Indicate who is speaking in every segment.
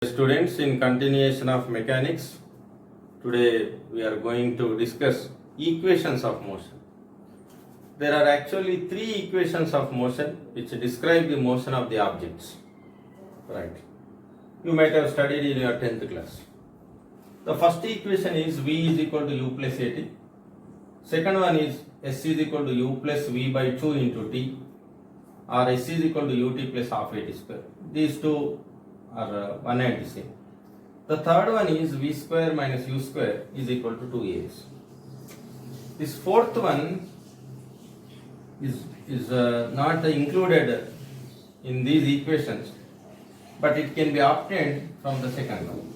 Speaker 1: Students, in continuation of mechanics, today we are going to discuss equations of motion. There are actually three equations of motion which describe the motion of the objects. Right. You might have studied in your 10th class. The first equation is V is equal to U plus AT. Second one is S is equal to U plus V by 2 into T, or S is equal to UT plus half AT square. These two are one and the same. The third one is V square minus U square is equal to 2AS. This fourth one is not included in these equations, but it can be obtained from the second one.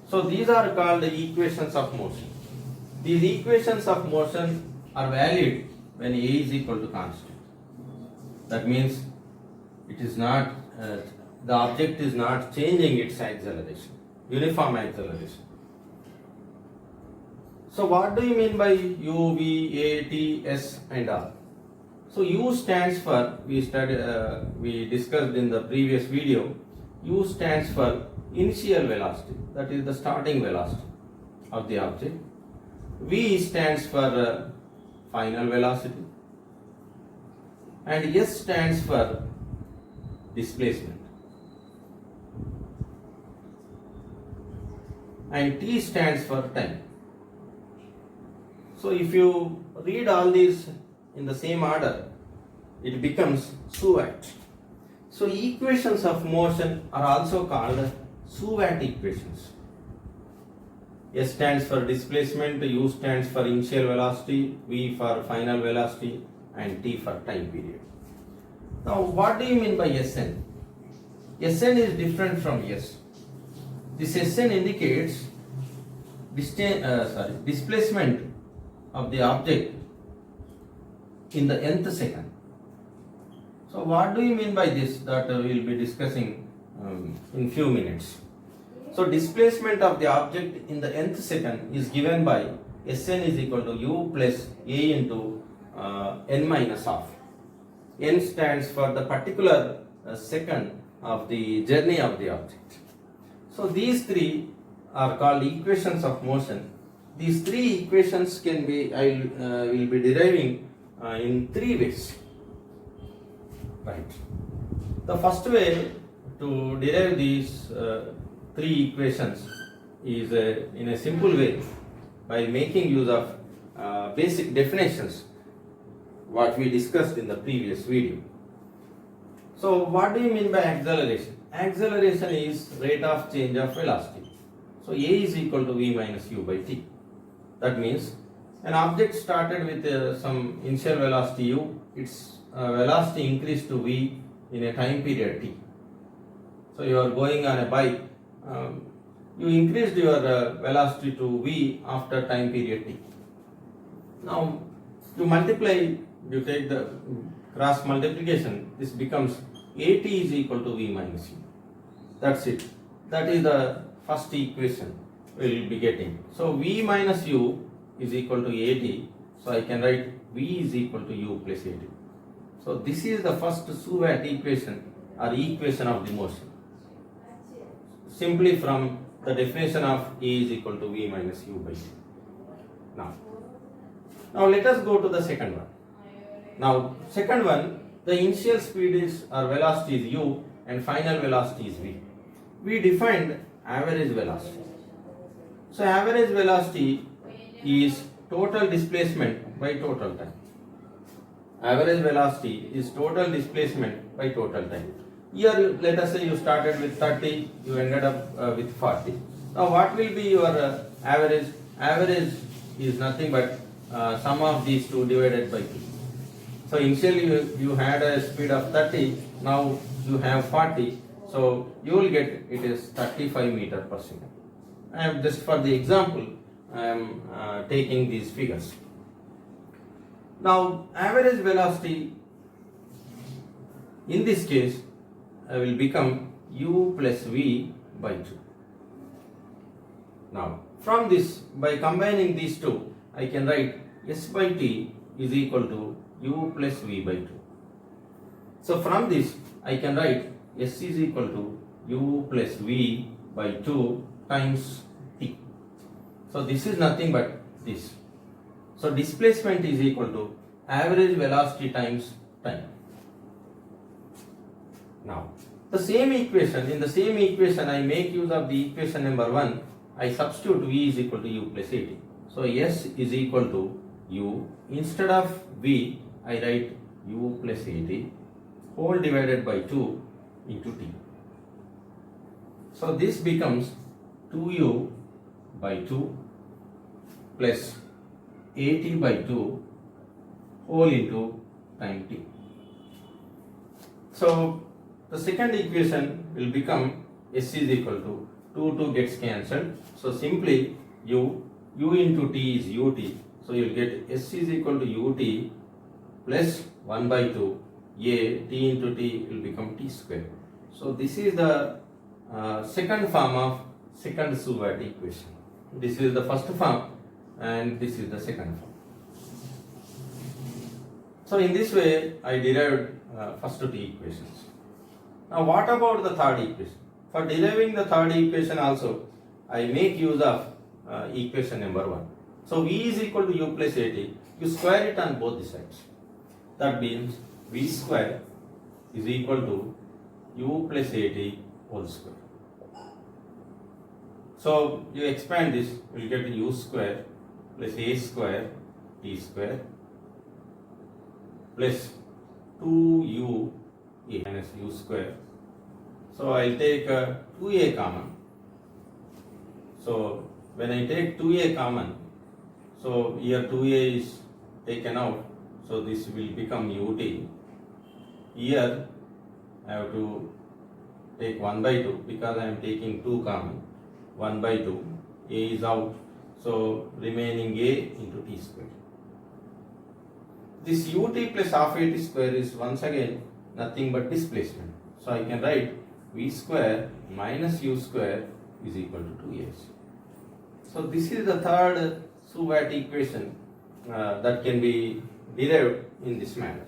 Speaker 1: So these are called the equations of motion. These equations of motion are valid when A is equal to constant. That means it is not, the object is not changing its acceleration, uniform acceleration. So what do you mean by U, V, A, T, S and R? So U stands for, we discussed in the previous video, U stands for initial velocity, that is the starting velocity of the object. V stands for final velocity, and S stands for displacement, and T stands for time. So if you read all these in the same order, it becomes SUVAT. So equations of motion are also called SUVAT equations. S stands for displacement, U stands for initial velocity, V for final velocity, and T for time period. Now what do you mean by Sn? Sn is different from S. This Sn indicates displacement of the object in the nth second. So what do you mean by this? That we will be discussing in few minutes. So displacement of the object in the nth second is given by Sn is equal to U plus A into n minus half. N stands for the particular second of the journey of the object. So these three are called equations of motion. These three equations can be, I will be deriving in three ways. Right. The first way to derive these three equations is in a simple way, by making use of basic definitions what we discussed in the previous video. So what do you mean by acceleration? Acceleration is rate of change of velocity. So A is equal to V minus U by T. That means an object started with some initial velocity U, its velocity increased to V in a time period T. So you are going on a bike, you increased your velocity to V after time period T. Now you multiply, you take the cross multiplication, this becomes AT is equal to V minus U. That's it. That is the first equation we will be getting. So V minus U is equal to AT. So I can write V is equal to U plus AT. So this is the first SUVAT equation or equation of the motion. Simply from the definition of A is equal to V minus U by T. Now let us go to the second one. Now second one, the initial speed is or velocity is U and final velocity is V. We defined average velocity. So average velocity is total displacement by total time. Average velocity is total displacement by total time. Here let us say you started with 30, you ended up with 40. Now what will be your average? Average is nothing but sum of these two divided by 2. So initially you had a speed of 30, now you have 40, so you will get it is 35 meter per second. I am just for the example, I am taking these figures. Now average velocity in this case will become U plus V by 2. Now from this, by combining these two, I can write S by T is equal to U plus V by 2. So from this I can write S is equal to U plus V by 2 times T. So this is nothing but this. So displacement is equal to average velocity times time. Now, in the same equation I make use of the equation number 1. I substitute V is equal to U plus AT. So S is equal to U. Instead of V, I write U plus AT whole divided by 2 into T. So this becomes 2U by 2 plus AT by 2 whole into time T. So the second equation will become S is equal to 2 gets cancelled. So simply U into T is UT. So you will get S is equal to UT plus 1 by 2 A T into T will become T square. So this is the second form of second Shouvat equation. This is the first form and this is the second form. So in this way I derived first two equations. Now what about the third equation? For deriving the third equation also I make use of equation number 1. So V is equal to U plus AT. You square it on both the sides. That means V square is equal to U plus AT whole square. So you expand this, you will get U square plus A square T square plus 2U A minus U square. So I will take 2A common. So when I take 2A common, so here 2A is taken out, so this will become UT. Here I have to take 1 by 2 because I am taking 2 common. 1 by 2, A is out, so remaining A into T square. This UT plus half AT square is once again nothing but displacement. So I can write V square minus U square is equal to 2A. So this is the third Shouvat equation that can be derived in this manner.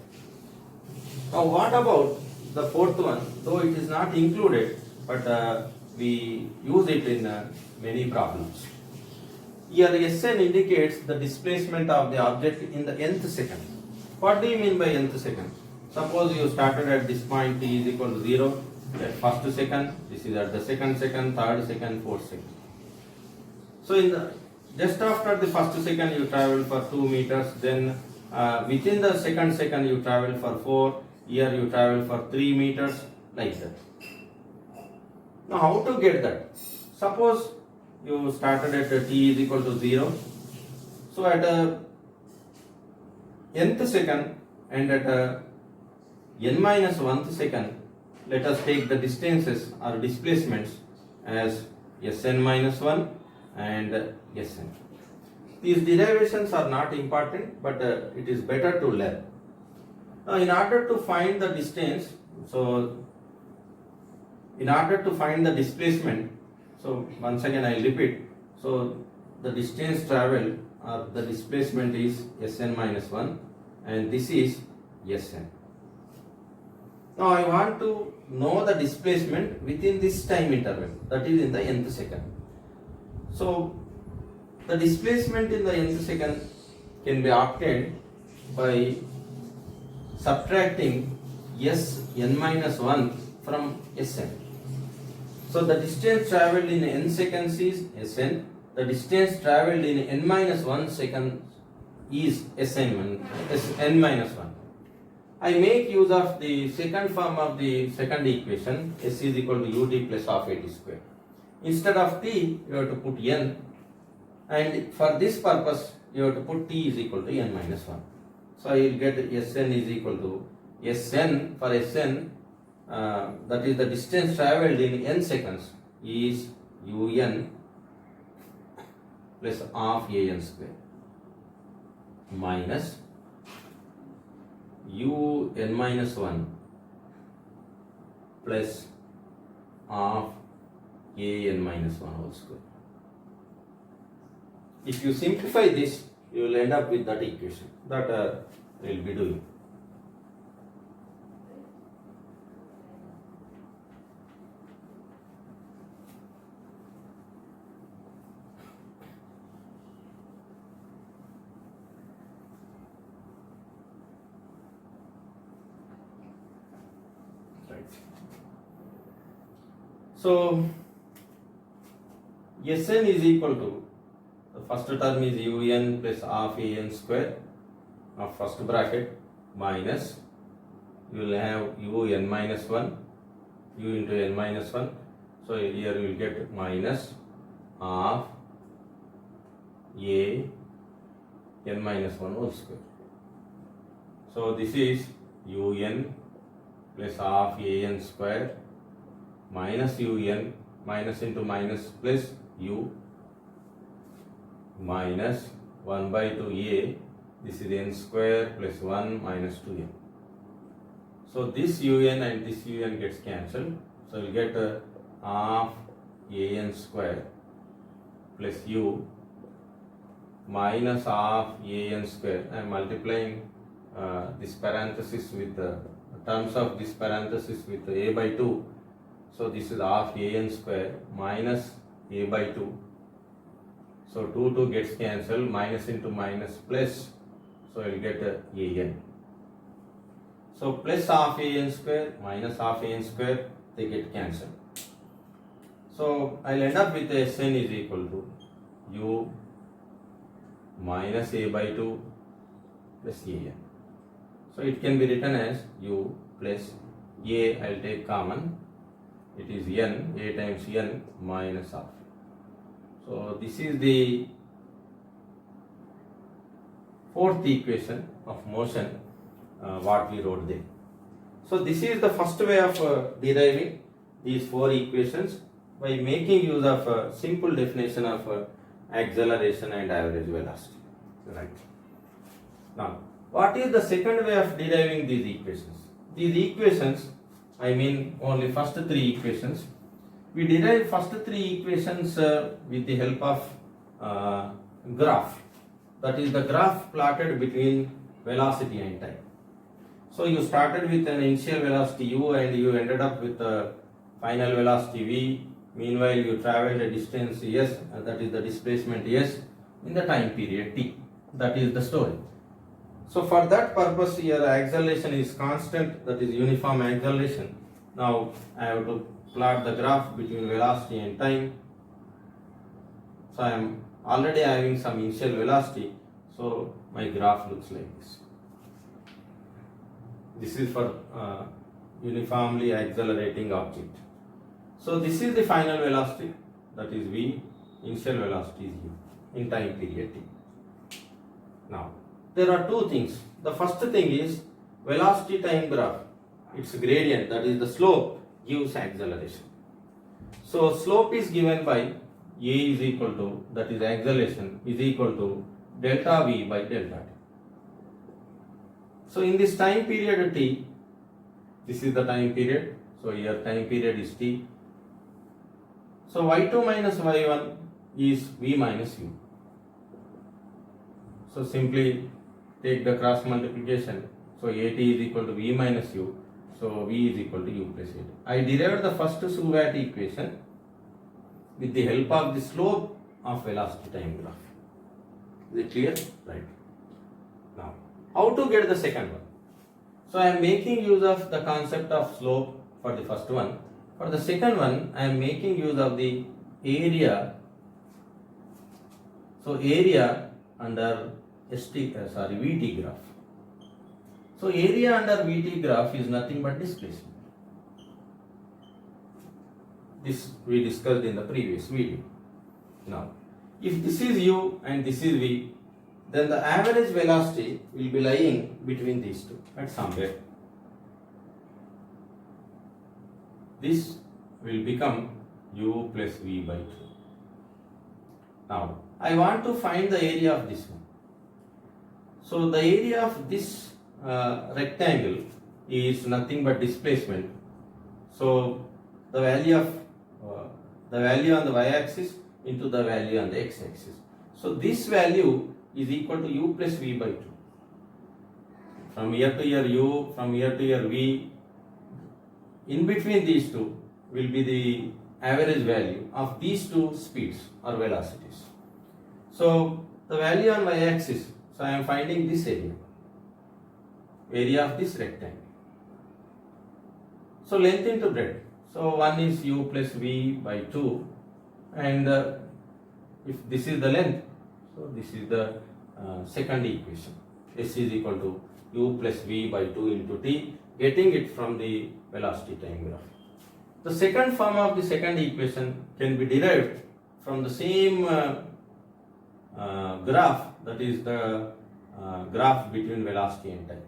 Speaker 1: Now what about the fourth one? Though it is not included, but we use it in many problems. Here Sn indicates the displacement of the object in the nth second. What do you mean by nth second? Suppose you started at this point t is equal to 0 at first second, this is at the second second, third second, fourth second. So just after the first second you travel for 2 meters, then within the second second you travel for 4, here you travel for 3 meters, like that. Now how to get that? Suppose you started at t is equal to 0. So at nth second and at n minus 1th second, let us take the distances or displacements as Sn minus 1 and Sn. These derivations are not important, but it is better to learn. Now in order to find the distance, so in order to find the displacement, so once again I repeat, so the distance traveled or the displacement is Sn minus 1 and this is Sn. Now I want to know the displacement within this time interval, that is in the nth second. So the displacement in the nth second can be obtained by subtracting Sn minus 1 from Sn. So the distance travelled in n seconds is Sn, the distance travelled in n minus 1 second is Sn minus 1. I make use of the second form of the second equation, S is equal to ut plus half at square. Instead of t, you have to put n, and for this purpose, you have to put t is equal to n minus 1. So I will get Sn is equal to Sn, for Sn, that is the distance travelled in n seconds, is un plus half an square minus un minus 1 plus half an minus 1 whole square. If you simplify this, you will end up with that equation that we will be doing. So Sn is equal to, the first term is un plus half an square of first bracket minus, you will have un minus 1, u into n minus 1. So here you will get minus half a n minus 1 whole square. So this is un plus half an square minus un, minus into minus plus u, minus 1 by 2a, this is n square plus 1 minus 2n. So this un and this un gets cancelled. So you will get half an square plus u minus half an square. I am multiplying this parenthesis with the terms of this parenthesis with a by 2. So this is half an square minus a by 2. So 2 gets cancelled, minus into minus plus. So you will get an. So plus half an square minus half an square, they get cancelled. So I will end up with Sn is equal to u minus a by 2 plus an. So it can be written as u plus a, I will take common, it is n, a times n minus half. So this is the fourth equation of motion what we wrote there. So this is the first way of deriving these four equations by making use of a simple definition of acceleration and average velocity. Right. Now, what is the second way of deriving these equations? These equations, I mean only first three equations. We derive first three equations with the help of graph. That is the graph plotted between velocity and time. So you started with an initial velocity u and you ended up with a final velocity v. Meanwhile, you traveled a distance s, that is the displacement s, in the time period t. That is the story. So for that purpose, your acceleration is constant, that is uniform acceleration. Now I have to plot the graph between velocity and time. So I am already having some initial velocity, so my graph looks like this. This is for uniformly accelerating object. So this is the final velocity, that is v, initial velocity is u in time period t. Now there are two things. The first thing is velocity time graph, its gradient, that is the slope, gives acceleration. So slope is given by a is equal to, that is acceleration, is equal to delta v by delta t. So in this time period t, this is the time period, so here time period is t. So y2 minus y1 is v minus u. So simply take the cross multiplication. So at is equal to v minus u. So v is equal to u plus at. I derived the first Shoubat equation with the help of the slope of velocity time graph. Is it clear? Right. Now, how to get the second one? So I am making use of the concept of slope for the first one. For the second one, I am making use of the area. So area under VT graph. So area under VT graph is nothing but displacement. This we discussed in the previous video. Now, if this is u and this is v, then the average velocity will be lying between these two at somewhere. This will become u plus v by 2. Now, I want to find the area of this one. So the area of this rectangle is nothing but displacement. So the value of the value on the y-axis into the value on the x-axis. So this value is equal to u plus v by 2. From here to here u, from here to here v. In between these two will be the average value of these two speeds or velocities. So the value on y-axis, so I am finding this area of this rectangle. So length into breadth. So 1 is u plus v by 2, and if this is the length, so this is the second equation. S is equal to u plus v by 2 into t, getting it from the velocity time graph. The second form of the second equation can be derived from the same graph, that is the graph between velocity and time.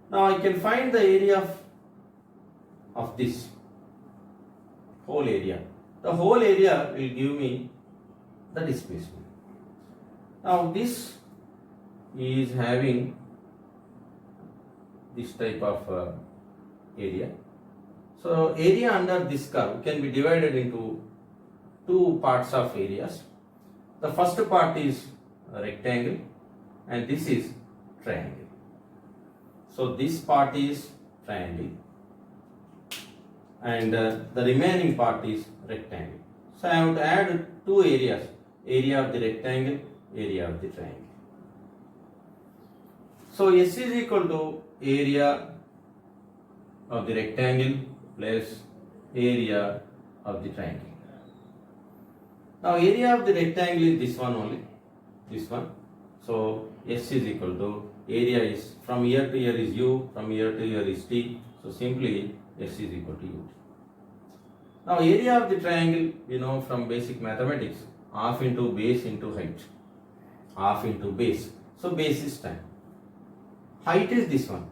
Speaker 1: Now I can find the area of this whole area. The whole area will give me the displacement. Now this is having this type of area. So area under this curve can be divided into two parts of areas. The first part is a rectangle and this is triangle. So this part is triangle and the remaining part is rectangle. So I have to add two areas, area of the rectangle, area of the triangle. So S is equal to area of the rectangle plus area of the triangle. Now area of the rectangle is this one only, this one. So S is equal to, area is from here to here is u, from here to here is t. So simply S is equal to u. Now area of the triangle, we know from basic mathematics, half into base into height, half into base. So base is time. Height is this one.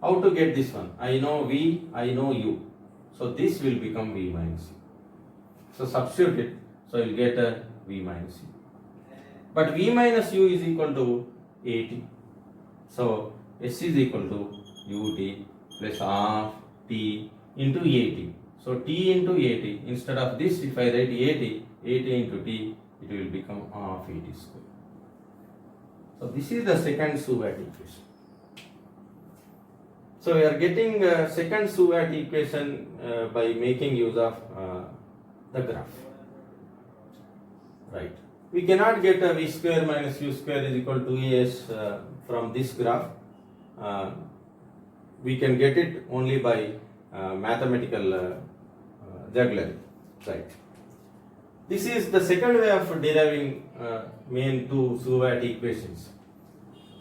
Speaker 1: How to get this one? I know v, I know u. So this will become v minus u. So substitute it. So I will get a v minus u. But v minus u is equal to at. So S is equal to ut plus half t into at. So t into at. Instead of this, if I write at into t, it will become half at square. So this is the second Shewhart equation. So we are getting second Shewhart equation by making use of the graph. Right. We cannot get a v square minus u square is equal to as from this graph. We can get it only by mathematical jugglery. Right. This is the second way of deriving main two Shewhart equations.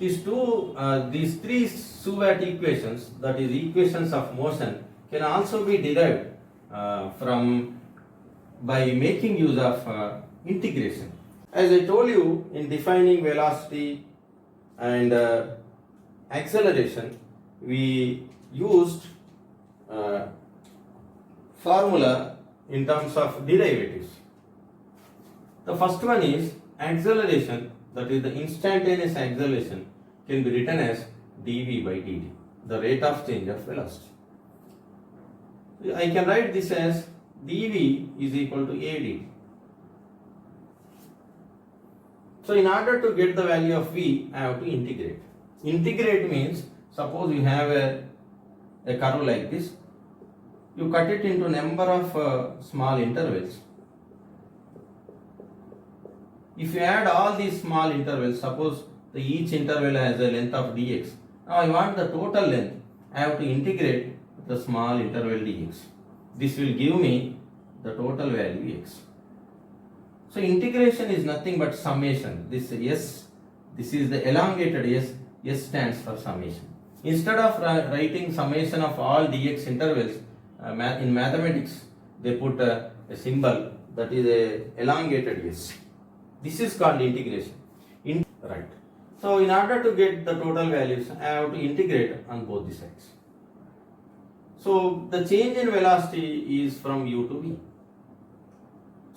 Speaker 1: These three Shewhart equations, that is equations of motion, can also be derived by making use of integration. As I told you, in defining velocity and acceleration, we used formula in terms of derivatives. The first one is acceleration, that is the instantaneous acceleration, can be written as dv by dt, the rate of change of velocity. I can write this as dv is equal to ad. So in order to get the value of v, I have to integrate. Integrate means, suppose you have a curve like this, you cut it into number of small intervals. If you add all these small intervals, suppose each interval has a length of dx. Now I want the total length. I have to integrate the small interval dx. This will give me the total value x. So integration is nothing but summation. This s, this is the elongated s. S stands for summation. Instead of writing summation of all dx intervals, in mathematics they put a symbol that is a elongated s. This is called integration. Right. So in order to get the total values, I have to integrate on both the sides. So the change in velocity is from u to v.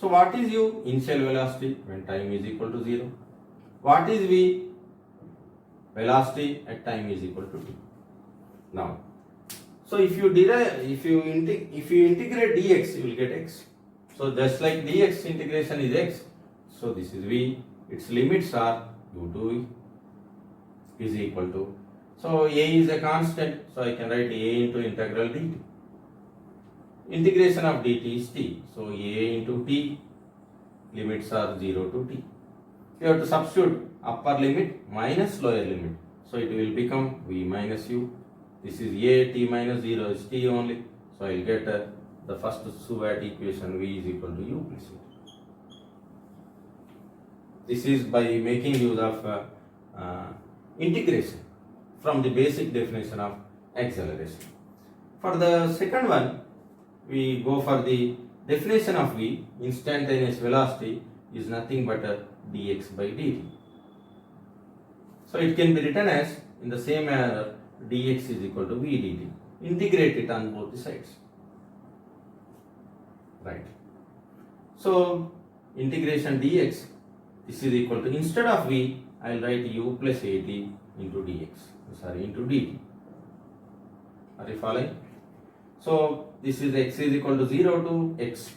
Speaker 1: So what is u? Initial velocity when time is equal to 0. What is v? Velocity at time is equal to t. Now, so if you integrate dx, you will get x. So just like dx integration is x, so this is v. Its limits are u to v is equal to. So a is a constant, so I can write a into integral dt. Integration of dt is t. So a into t, limits are 0 to t. You have to substitute upper limit minus lower limit. So it will become v minus u. This is a, t minus 0 is t only. So So I'll get the first Suvat equation v is equal to u plus at. This is by making use of integration from the basic definition of acceleration. For the second one, we go for the definition of v. Instantaneous velocity is nothing but a dx by dt. So it can be written as in the same manner dx is equal to v dt. Integrate it on both the sides. Right. So integration dx, this is equal to, instead of v, I will write u plus at into dx. Sorry, into dt. Are you following? So this is x is equal to 0 to x.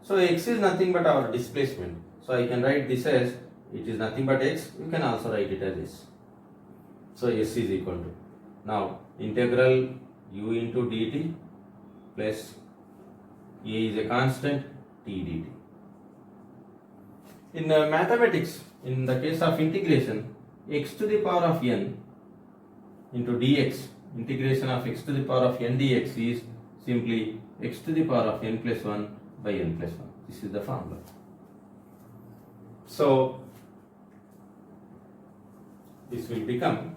Speaker 1: So x is nothing but our displacement. So I can write this as, it is nothing but x. You can also write it as s. So s is equal to, now integral u into dt plus a is a constant t dt. In mathematics, in the case of integration, x to the power of n into dx, integration of x to the power of n dx is simply x to the power of n plus 1 by n plus 1. This is the formula. So this will become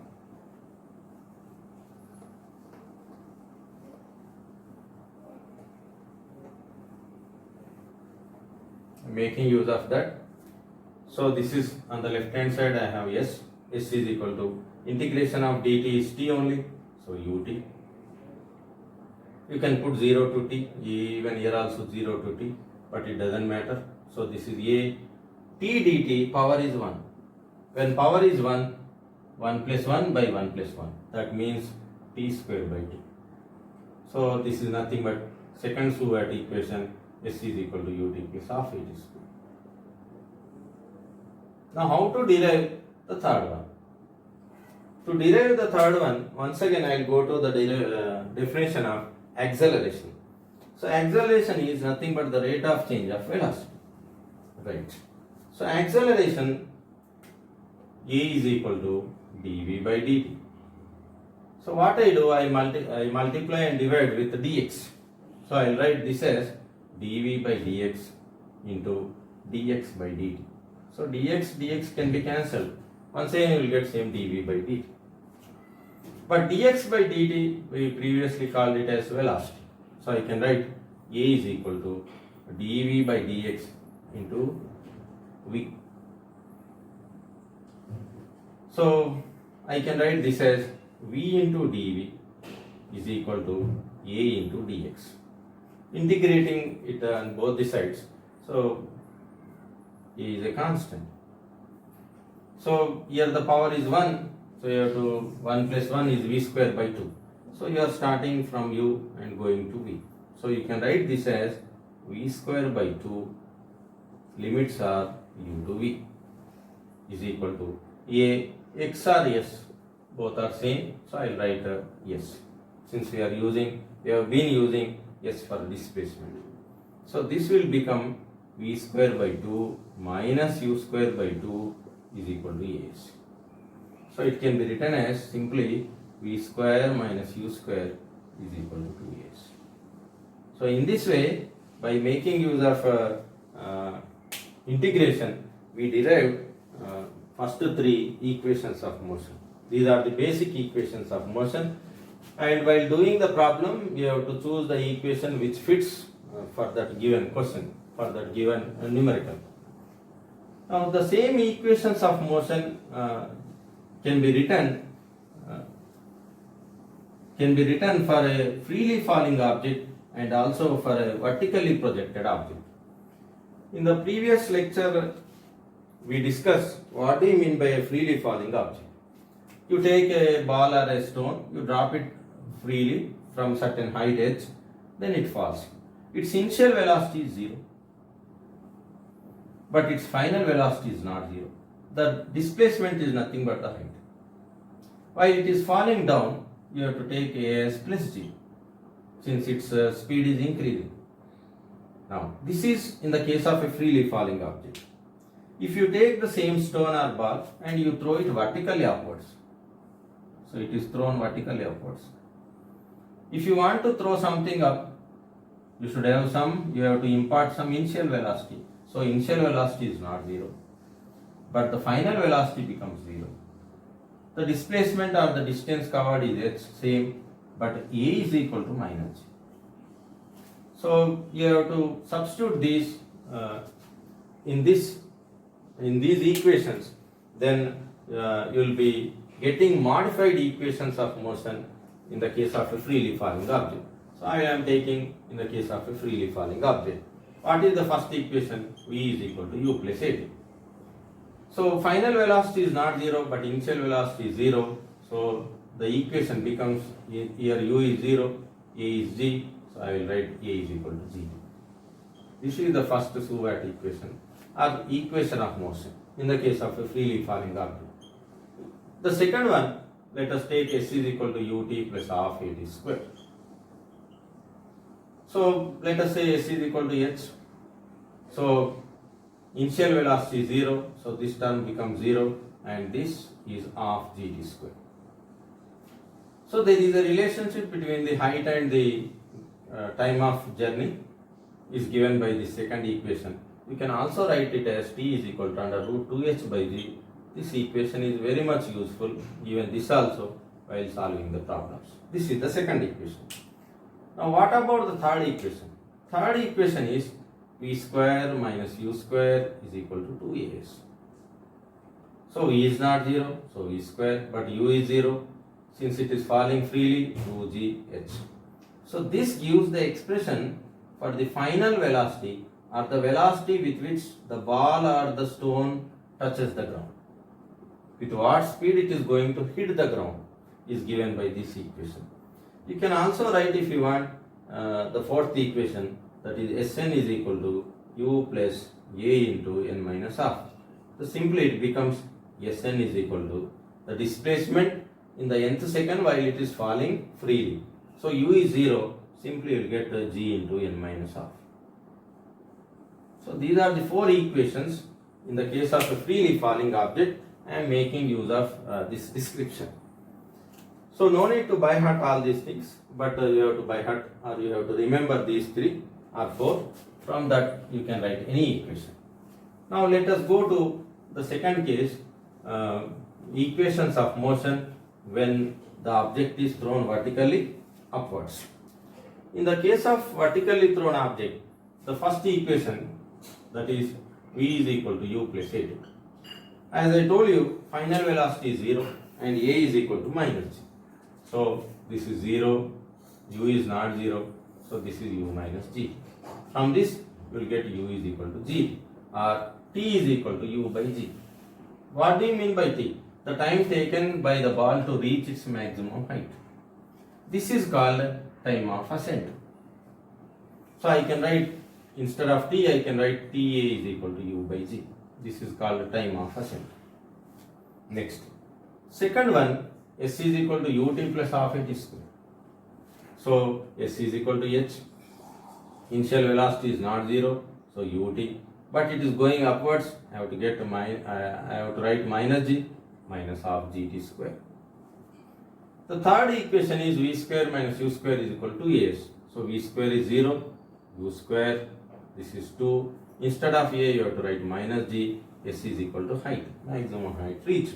Speaker 1: making use of that. So this is on the left hand side, I have s. S is equal to integration of dt is t only, so ut. You can put 0 to t, even here also 0 to t, but it doesn't matter. So this is a t dt, power is 1. When power is 1, 1 plus 1 by 1 plus 1. That means t square by 2. So this is nothing but second Suvat equation, s is equal to ut plus half at square. Now how to derive the third one? To derive the third one, once again I will go to the definition of acceleration. So acceleration is nothing but the rate of change of velocity. Right. So acceleration a is equal to dv by dt. So what I do, I multiply and divide with dx. So I will write this as dv by dx into dx by dt. So dx can be cancelled. Once again you will get same dv by dt. But dx by dt, we previously called it as velocity. So I can write a is equal to dv by dx into v. So I can write this as v into dv is equal to a into dx. Integrating it on both the sides. So a is a constant. So here the power is 1. So you have to 1 plus 1 is v square by 2. So you are starting from u and going to v. So you can write this as v square by 2, limits are u to v is equal to a, x or s, both are same. So I will write s. Since we have been using s for displacement. So this will become v square by 2 minus u square by 2 is equal to as. So it can be written as simply v square minus u square is equal to 2as. So in this way, by making use of integration, we derived first three equations of motion. These are the basic equations of motion, and while doing the problem, you have to choose the equation which fits for that given question, for that given numerical. Now the same equations of motion can be written for a freely falling object and also for a vertically projected object. In the previous lecture, we discussed what do you mean by a freely falling object. You take a ball or a stone, you drop it freely from certain height edge, then it falls. Its initial velocity is 0, but its final velocity is not 0. The displacement is nothing but the height. While it is falling down, you have to take a as plus g, since its speed is increasing. Now, this is in the case of a freely falling object. If you take the same stone or ball and you throw it vertically upwards, so it is thrown vertically upwards, If you want to throw something up, you have to impart some initial velocity. So initial velocity is not 0, but the final velocity becomes 0. The displacement or the distance covered is h same, but a is equal to minus g. So you have to substitute these in these equations, then you will be getting modified equations of motion in the case of a freely falling object. So I am taking in the case of a freely falling object. What is the first equation? V is equal to u plus at. So final velocity is not 0, but initial velocity is 0. So the equation becomes, here u is 0, a is g. So I will write a is equal to g. This is the first Shoubat equation or equation of motion in the case of a freely falling object. The second one, let us take s is equal to ut plus half at square. So let us say s is equal to h. So initial velocity is 0, so this term becomes 0, and this is half gt square. So there is a relationship between the height and the time of journey is given by the second equation. We can also write it as t is equal to under root 2h by g. This equation is very much useful, given this also, while solving the problems. This is the second equation. Now what about the third equation? Third equation is v square minus u square is equal to 2as. So v is not 0, so v square, but u is 0. Since it is falling freely, 2gh. So this gives the expression for the final velocity, or the velocity with which the ball or the stone touches the ground. With what speed it is going to hit the ground is given by this equation. You can also write, if you want, the fourth equation, that is Sn is equal to u plus a into n minus half. So simply it becomes Sn is equal to the displacement in the nth second while it is falling freely. So u is 0, simply you will get g into n minus half. So these are the four equations in the case of a freely falling object. I am making use of this description. So no need to by heart all these things, but you have to by heart, or you have to remember these 3 or 4. From that you can write any equation. Now let us go to the second case, equations of motion when the object is thrown vertically upwards. In the case of vertically thrown object, the first equation, that is v is equal to u plus a. As I told you, final velocity is 0 and a is equal to minus g. So this is 0, u is not 0, so this is u minus g. From this you will get u is equal to g, or t is equal to u by g. What do you mean by t? The time taken by the ball to reach its maximum height. This is called time of ascent. So I can write, instead of t, I can write ta is equal to u by g. This is called time of ascent. Next, second one, s is equal to ut plus half h square. So s is equal to h. Initial velocity is not 0, so ut, but it is going upwards. I have to get I have to write minus g minus half gt square. The third equation is v square minus u square is equal to as. So v square is 0, u square, this is 2. Instead of a, you have to write minus g, s is equal to height, maximum height reached.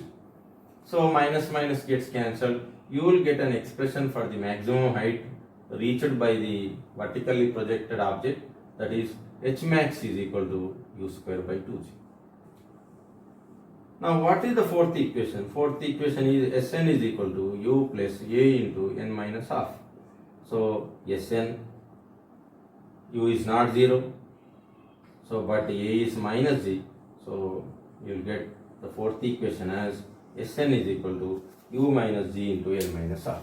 Speaker 1: So minus minus gets cancelled. You will get an expression for the maximum height reached by the vertically projected object, that is h max is equal to u square by 2g. Now what is the fourth equation? Fourth equation is Sn is equal to u plus a into n minus half. So Sn, u is not 0, so but a is minus g, so you will get the fourth equation as Sn is equal to u minus g into n minus half.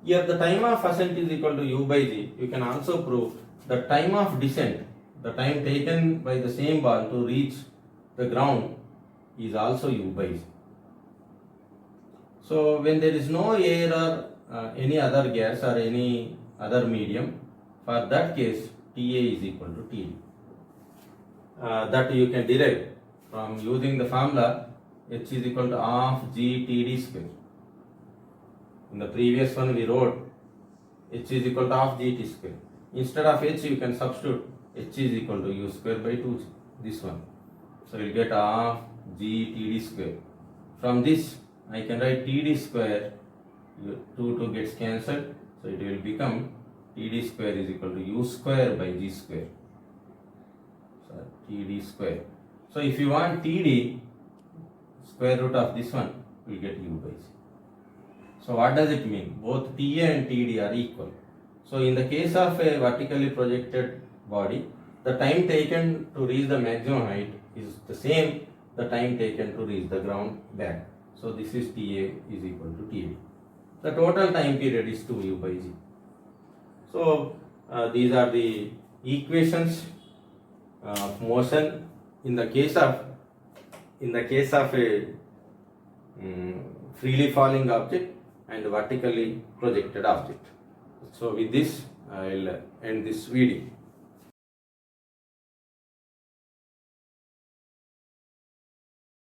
Speaker 1: Here the time of ascent is equal to u by g. You can also prove the time of descent, the time taken by the same ball to reach the ground, is also u by g. So when there is no air or any other gas or any other medium, for that case Ta is equal to Td. That you can derive from using the formula h is equal to half g Td square. In the previous one we wrote h is equal to half gt square. Instead of h you can substitute h is equal to u square by 2, this one. So you will get half g td square. From this I can write td square, 2 gets cancelled, so it will become td square is equal to u square by g square. So td square. So if you want td, square root of this one, we will get u by c. So what does it mean? Both ta and td are equal. So in the case of a vertically projected body, the time taken to reach the maximum height is the same the time taken to reach the ground back. So this is ta is equal to td. The total time period is 2u by g. So these are the equations of motion in the case of a freely falling object and vertically projected object. So with this I will end this video.